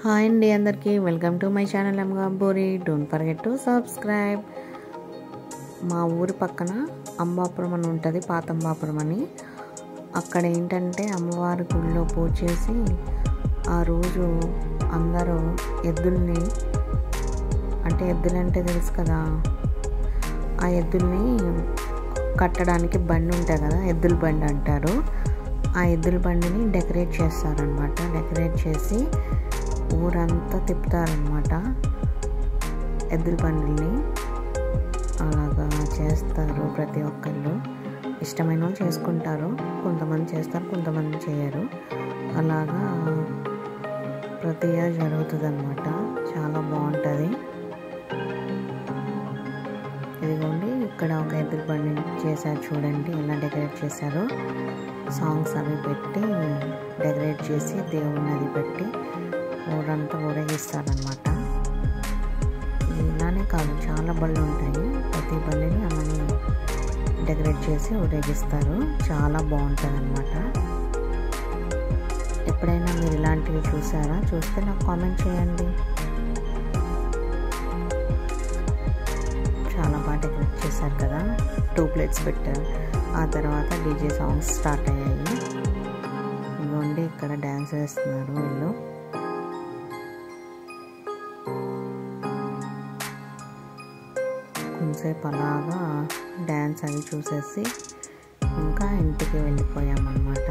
Hi అండి అందరికీ welcome to my channel Ammagabori. Don't forget to subscribe. మా ఊరి పక్కన అంబాపురం అని ఉంటుంది, పాత అంబాపురం అని. అక్కడ ఏంటంటే అమ్మవారి గుడిలో పూజ చేసి ఆ రోజు అందరూ ఎద్దుల్ని, అంటే ఎద్దులంటే తెలుసు కదా, ఆ ఎద్దుల్ని కట్టడానికి బండి ఉంటుంది కదా, ఎద్దుల బండి అంటారు. ఆ ఎద్దుల బండిని డెకరేట్ చేస్తారనమాట. డెకరేట్ చేసి ఊరంతా తిప్పుతారనమాట ఎద్దుల బండిల్ని. అలాగా చేస్తారు ప్రతి ఒక్కళ్ళు. ఇష్టమైన వాళ్ళు చేసుకుంటారు, కొంతమంది చేస్తారు, కొంతమంది చేయరు. అలాగా ప్రతి ఇయర్ జరుగుతుంది అనమాట. చాలా బాగుంటుంది. ఇదిగోండి ఇక్కడ ఒక ఎద్దుల బండి చేశారు, చూడండి ఎలా డెకరేట్ చేశారో. సాంగ్స్ అవి పెట్టి డెకరేట్ చేసి దేవుని అది పెట్టి ఊరంతా ఊరేగిస్తారనమాట. ఇలానే కాదు, చాలా బళ్ళు ఉంటాయి. ప్రతి బళ్ళని అలానే డెకరేట్ చేసి ఊరేగిస్తారు. చాలా బాగుంటుంది అనమాట. ఎప్పుడైనా మీరు ఇలాంటివి చూసారా? చూస్తే నాకు కామెంట్ చేయండి. చాలా బాగా డెకరేట్ చేశారు కదా. 2 ప్లేట్స్ పెట్టారు. ఆ తర్వాత డీజే సాంగ్స్ స్టార్ట్ అయ్యాయి. ఇదిగోండి ఇక్కడ డ్యాన్స్ వేస్తున్నారు వీళ్ళు. కొంతసేపు అలాగా డ్యాన్స్ అవి చూసేసి ఇంకా ఇంటికి వెళ్ళిపోయామన్నమాట.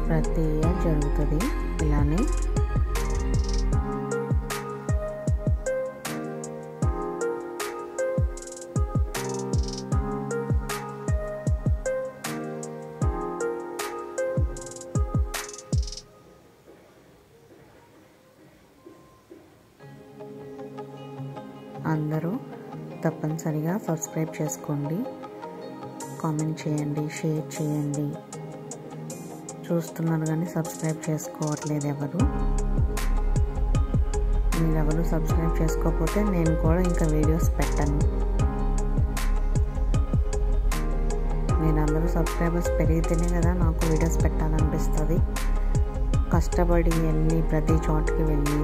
ప్రతి ఇయర్ జరుగుతుంది ఇలానే. అందరూ తప్పనిసరిగా సబ్స్క్రైబ్ చేసుకోండి, కామెంట్ చేయండి, షేర్ చేయండి. చూస్తున్నారు కానీ సబ్స్క్రైబ్ చేసుకోవట్లేదు ఎవరు. మీరెవరు సబ్స్క్రైబ్ చేసుకోకపోతే నేను కూడా ఇంకా వీడియోస్ పెట్టను. మీరందరూ సబ్స్క్రైబర్స్ పెరిగితేనే కదా నాకు వీడియోస్ పెట్టాలనిపిస్తుంది. కష్టపడి వెళ్ళి ప్రతి చోటుకి వెళ్ళి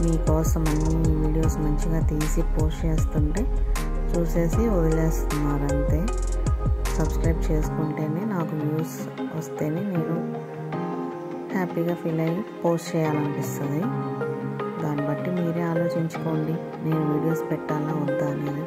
మీకోసం అన్ని వీడియోస్ మంచిగా తీసి పోస్ట్ చేస్తుంటే చూసేసి వదిలేస్తున్నారు అంతే. సబ్స్క్రైబ్ చేసుకుంటేనే నాకు వ్యూస్ వస్తేనే నేను హ్యాపీగా ఫీల్ అయ్యి పోస్ట్ చేయాలనిపిస్తుంది. దాన్ని బట్టి మీరే ఆలోచించుకోండి, నేను వీడియోస్ పెట్టాలా వద్దా అనేది.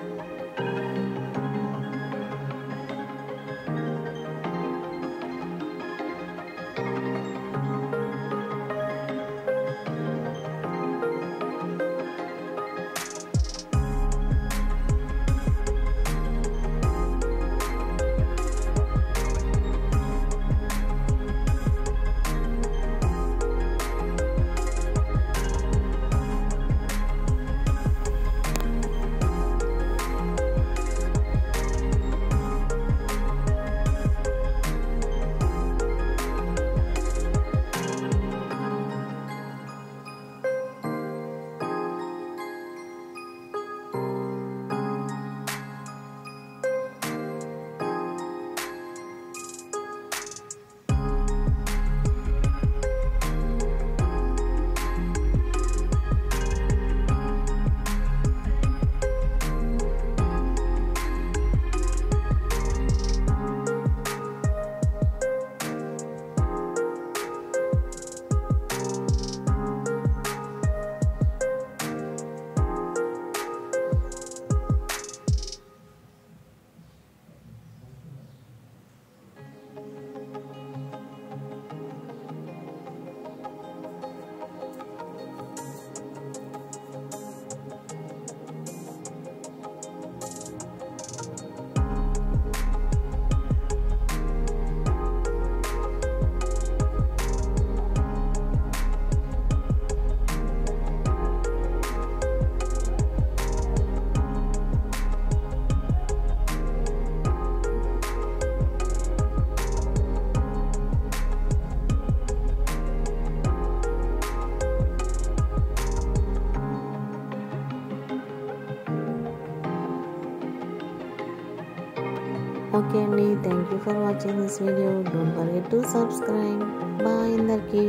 చేయండి. Thank you for watching this video. Don't forget to subscribe. Bye అందరికీ.